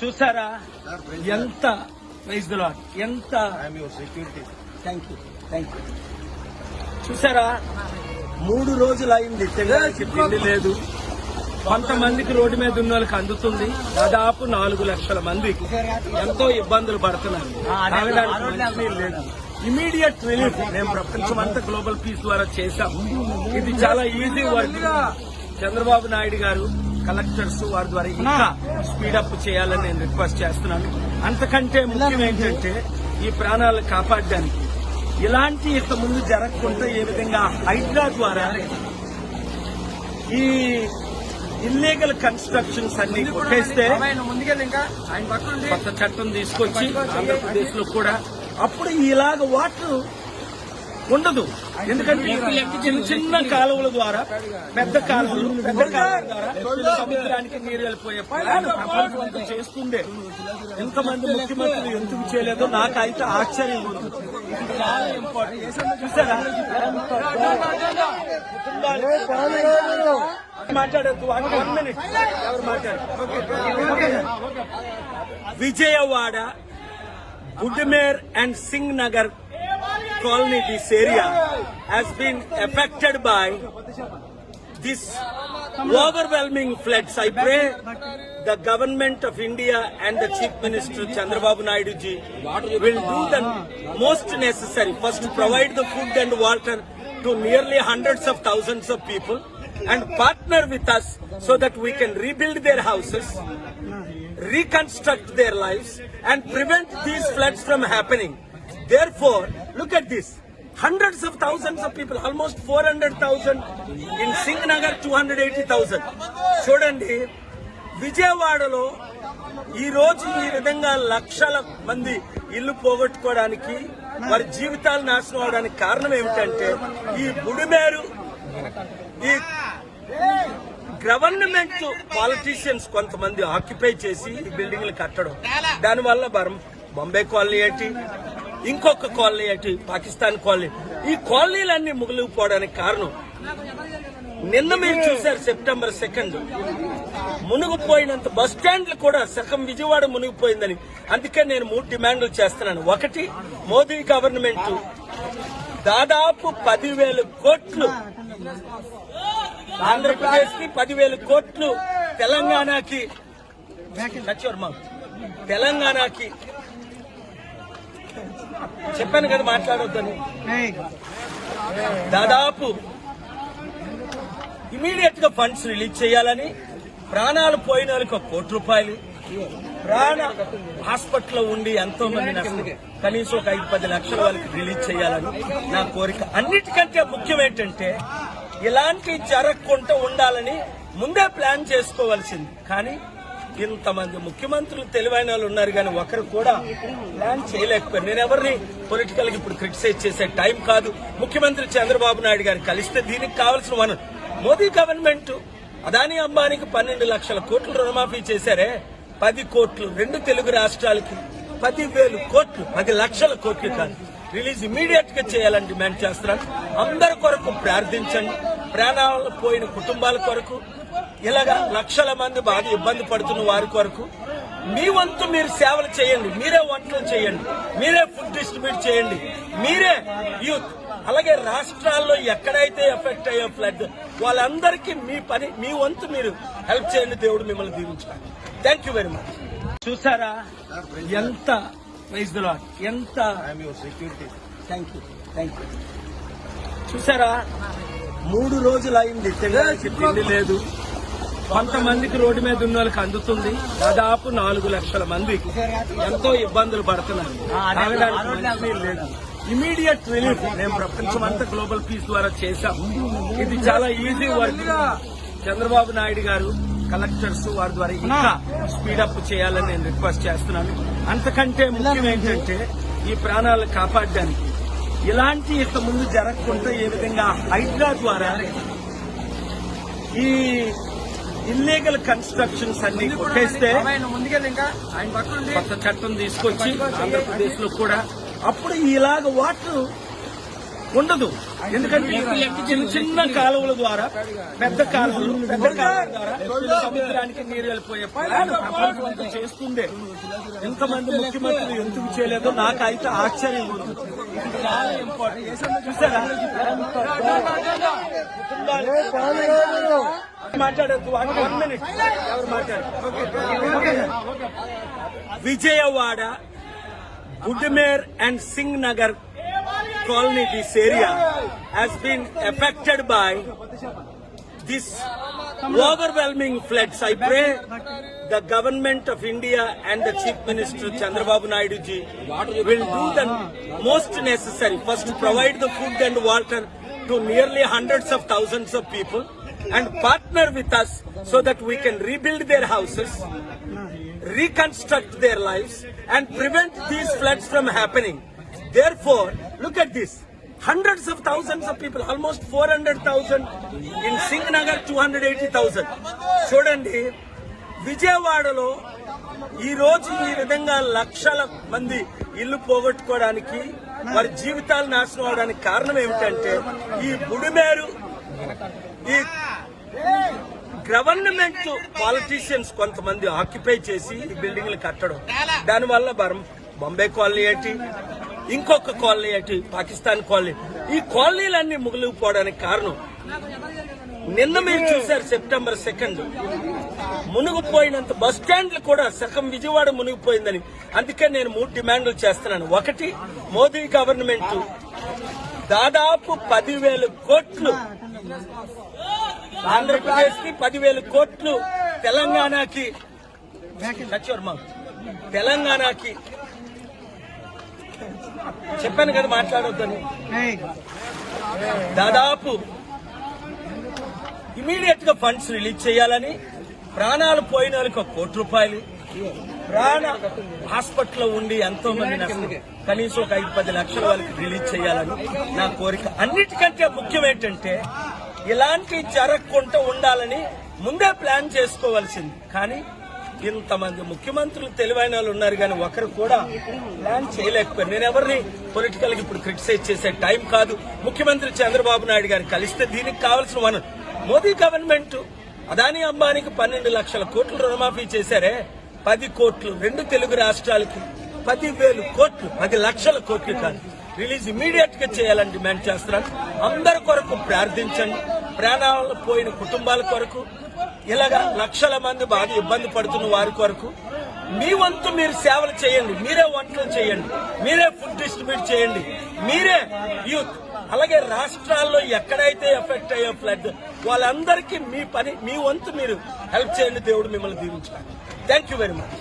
చూసారా ఎంత praise the lord, ఎంత థ్యాంక్ యూ చూసారా 3 రోజులు అయింది తినడానికి తిండి లేదు. కొంతమందికి రోడ్డు మీద ఉన్న వాళ్ళకి అందుతుంది. దాదాపు 4 లక్షల మంది ఎంతో ఇబ్బందులు పడుతున్నారు. తాగడానికి మంచినీళ్ళు లేదు. ఇమీడియట్ రిలీఫ్ మేము ప్రపంచమంతా గ్లోబల్ పీస్ ద్వారా చేశాం. ఇది చాలా ఈజీ వర్క్. చంద్రబాబు నాయుడు గారు కలెక్టర్స్ వారి ద్వారా ఇంకా స్పీడప్ చేయాలని నేను రిక్వెస్ట్ చేస్తున్నాను. అంతకంటే ముఖ్యం ఏంటంటే ఈ ప్రాణాలను కాపాడడానికి ఇలాంటి ఇంత ముందు జరగకుండా ఏ విధంగా హైడ్రా ద్వారా ఈ ఇల్లీగల్ కన్స్ట్రక్షన్స్ అన్ని కొట్టేస్తే కొత్త చట్టం తీసుకొచ్చి ఆంధ్రప్రదేశ్ లో కూడా అప్పుడు ఇలాగ వాటర్ ఉండదు. ఎందుకంటే చిన్న చిన్న కాలువల ద్వారా పెద్ద కాలువల ద్వారా సముద్రానికి నీరు వెళ్ళిపోయే ప్రపంచం అంతా చేస్తుండే. ఎంతమంది ముఖ్యమంత్రులు ఎందుకు చేయలేదో నాకైతే ఆశ్చర్యం ఉంది. చాలా ఇంపార్టెంట్. చూసారా మాట్లాడద్దు 1 minute ఎవరు మాట్లాడారు. Vijayawada, Budameru and Singh Nagar colony, this area has been affected by this overwhelming floods. I pray the government of India and the Chief Minister Chandrababu Naidu ji will do the most necessary. First, provide the food and water to nearly hundreds of thousands of people and partner with us so that we can rebuild their houses, reconstruct their lives and prevent these floods from happening. Therefore, look at this. Hundreds of thousands of people, almost 400,000 in Singhnagar, 280,000. చూడండి, విజయవాడలో ఈ రోజు ఈ విధంగా లక్షల మంది ఇల్లు పోగొట్టుకోవడానికి, వారి జీవితాలు నాశనం అవడానికి కారణం ఏమిటంటే ఈ బుడిమేరు, ఈ గవర్నమెంట్ పాలిటీషియన్స్ కొంతమంది ఆక్యుపై చేసి ఈ బిల్డింగ్లు కట్టడం. దానివల్ల బాంబే కాలనీ ఏంటి, ఇంకొక కాలనీ ఏంటి, పాకిస్తాన్ కాలనీ, ఈ కాలనీలన్నీ ముగిలిపోవడానికి కారణం నిన్న మీరు చూశారు. September 2 మునిగిపోయినంత బస్ స్టాండ్లు కూడా సగం విజయవాడ మునిగిపోయిందని. అందుకే నేను 3 డిమాండ్లు చేస్తున్నాను. ఒకటి, మోదీ గవర్నమెంట్ దాదాపు 10,000 కోట్లు ఆంధ్రప్రదేశ్ కి, 10,000 కోట్లు తెలంగాణకి చెప్పాను కదా మాట్లాడొద్దని. దాదాపు ఇమీడియట్ గా ఫండ్స్ రిలీజ్ చేయాలని, ప్రాణాలు పోయిన వాళ్ళకి 1 కోటి రూపాయలు, ప్రాణ హాస్పిటల్లో ఉండి ఎంతో మంది నష్టం, కనీసం ఒక 5-10 లక్షల వాళ్ళకి రిలీజ్ చేయాలని నా కోరిక. అన్నిటికంటే ముఖ్యం ఏంటంటే ఇలాంటి జరగకుండా ఉండాలని ముందే ప్లాన్ చేసుకోవాల్సింది. కానీ ఇంతమంది ముఖ్యమంత్రులు తెలివైన వాళ్ళు ఉన్నారు, కానీ ఒకరు కూడా ప్లాన్ చేయలేకపోయారు. నేను ఎవరిని పొలిటికల్ గా ఇప్పుడు క్రిటిసైజ్ చేసే టైం కాదు. ముఖ్యమంత్రి చంద్రబాబు నాయుడు గారిని కలిస్తే దీనికి కావాల్సిన వనరు మోదీ గవర్నమెంట్ అదానీ అంబానీకి 12 లక్షల కోట్లు రుణమాఫీ చేశారే, 10 కోట్లు 2 తెలుగు రాష్ట్రాలకి, 10,000 కోట్లు 10 లక్షల కోట్లు కాదు, రిలీజ్ ఇమీడియట్ గా చేయాలని డిమాండ్ చేస్తున్నాను. అందరి కొరకు ప్రార్థించండి. ప్రాణాలు పోయిన కుటుంబాల కొరకు, ఇలాగా లక్షల మంది బాగా ఇబ్బంది పడుతున్న వారి కొరకు మీ వంతు మీరు సేవలు చేయండి. మీరే వంటలు చేయండి, మీరే ఫుడ్ డిస్ట్రిబ్యూట్ చేయండి, మీరే యూత్. అలాగే రాష్ట్రాల్లో ఎక్కడైతే ఎఫెక్ట్ అయ్యే ఫ్లడ్ వాళ్ళందరికీ మీ వంతు మీరు హెల్ప్ చేయండి. దేవుడు మిమ్మల్ని దీవించాలి. Thank you very much. చూసారా ఎంత ప్రైజ్ ది లార్డ్, ఎంత థ్యాంక్ యూ చూసారా 3 రోజులు అయింది తినడానికి తిండి లేదు. కొంతమందికి రోడ్డు మీద ఉన్న వాళ్ళకి అందుతుంది. దాదాపు 4 లక్షల మంది ఎంతో ఇబ్బందులు పడుతున్నారు. తాగడానికి మంచినీళ్ళు లేదు. ఇమీడియట్ రిలీఫ్ మేము ప్రపంచమంతా గ్లోబల్ పీస్ ద్వారా చేశాం. ఇది చాలా ఈజీ వర్క్. చంద్రబాబు నాయుడు గారు కలెక్టర్స్ వారి ద్వారా ఇంకా స్పీడప్ చేయాలని నేను రిక్వెస్ట్ చేస్తున్నాను. అంతకంటే ముఖ్యం ఏంటంటే ఈ ప్రాణాలను కాపాడడానికి ఇలాంటి ఇంత ముందు జరగకుండా ఏ విధంగా హైడ్రా ద్వారా ఈ ఇల్లీగల్ కన్స్ట్రక్షన్స్ అన్ని కొట్టేస్తే కొత్త చట్టం తీసుకొచ్చి ఆంధ్రప్రదేశ్ లో కూడా అప్పుడు ఇలాగ వాటర్ ఉండదు. ఎందుకంటే చిన్న చిన్న కాలువల ద్వారా పెద్ద కాలువల ద్వారా సముద్రానికి నీరు వెళ్ళిపోయే ప్రపంచం అంతా చేస్తుండే. ఎంతమంది ముఖ్యమంత్రులు ఎందుకు చేయలేదో నాకైతే ఆశ్చర్యం ఉంది. చాలా ఇంపార్టెంట్. చూసారా మాట్లాడద్దు 1 minute ఎవరు మాట్లాడారు. Vijayawada, Budameru and Singh Nagar colony, this area has been affected by this overwhelming floods. I pray the government of India and the Chief Minister Chandrababu Naidu ji will do the most necessary. First, provide the food and water to nearly hundreds of thousands of people and partner with us so that we can rebuild their houses, reconstruct their lives and prevent these floods from happening. Therefore, look at this. Hundreds of thousands of people, almost 400,000 in Singhnagar, 280,000. చూడండి, విజయవాడలో ఈ రోజు ఈ విధంగా లక్షల మంది ఇల్లు పోగొట్టుకోవడానికి, వారి జీవితాలు నాశనం అవడానికి కారణం ఏమిటంటే ఈ బుడిమేరు, ఈ గవర్నమెంట్ పాలిటీషియన్స్ కొంతమంది ఆక్యుపై చేసి ఈ బిల్డింగ్లు కట్టడం. దానివల్ల బాంబే కాలనీ ఏంటి, ఇంకొక కాలనీ ఏంటి, పాకిస్తాన్ కాలనీ, ఈ కాలనీలన్నీ ముగిలిపోవడానికి కారణం నిన్న మీరు చూశారు. September 2 మునిగిపోయినంత బస్ స్టాండ్లు కూడా సగం విజయవాడ మునిగిపోయిందని. అందుకే నేను 3 డిమాండ్లు చేస్తున్నాను. ఒకటి, మోదీ గవర్నమెంట్ దాదాపు 10,000 కోట్లు ఆంధ్రప్రదేశ్ కి, 10,000 కోట్లు తెలంగాణకి, తెలంగాణకి చెప్పాను కదా మాట్లాడొద్దని. దాదాపు ఇమీడియట్ గా ఫండ్స్ రిలీజ్ చేయాలని, ప్రాణాలు పోయిన వాళ్ళకి 1 కోటి రూపాయలు, ప్రాణ హాస్పిటల్లో ఉండి ఎంతో మంది నష్టం, కనీసం 5-10 లక్షల వాళ్ళకి రిలీజ్ చేయాలని నా కోరిక. అన్నిటికంటే ముఖ్యం ఏంటంటే ఇలాంటి జరగకుండా ఉండాలని ముందే ప్లాన్ చేసుకోవాల్సింది. కానీ ఇంతమంది ముఖ్యమంత్రులు తెలివైన వాళ్ళు ఉన్నారు, కానీ ఒకరు కూడా ప్లాన్ చేయలేకపోయారు. నేను ఎవరిని పొలిటికల్ గా ఇప్పుడు క్రిటిసైజ్ చేసే టైం కాదు. ముఖ్యమంత్రి చంద్రబాబు నాయుడు గారిని కలిస్తే దీనికి కావాల్సిన వనరు మోదీ గవర్నమెంట్ అదానీ అంబానీకి 12 లక్షల కోట్లు రుణమాఫీ చేశారే, 10 కోట్లు 2 తెలుగు రాష్ట్రాలకి 10,000 కోట్లు, 10 లక్షల కోట్లు కాదు, రిలీజ్ ఇమీడియట్ గా చేయాలని డిమాండ్ చేస్తున్నాను. అందరి కొరకు ప్రార్థించండి. ప్రాణాలు పోయిన కుటుంబాల కొరకు, ఇలాగా లక్షల మంది బాగా ఇబ్బంది పడుతున్న వారి కొరకు మీ వంతు మీరు సేవలు చేయండి. మీరే వంటలు చేయండి, మీరే ఫుడ్ డిస్ట్రిబ్యూట్ చేయండి, మీరే యూత్. అలాగే రాష్ట్రాల్లో ఎక్కడైతే ఎఫెక్ట్ అయ్యే ఫ్లడ్ వాళ్ళందరికీ మీ వంతు మీరు హెల్ప్ చేయండి. దేవుడు మిమ్మల్ని దీవించాలి. Thank you very much.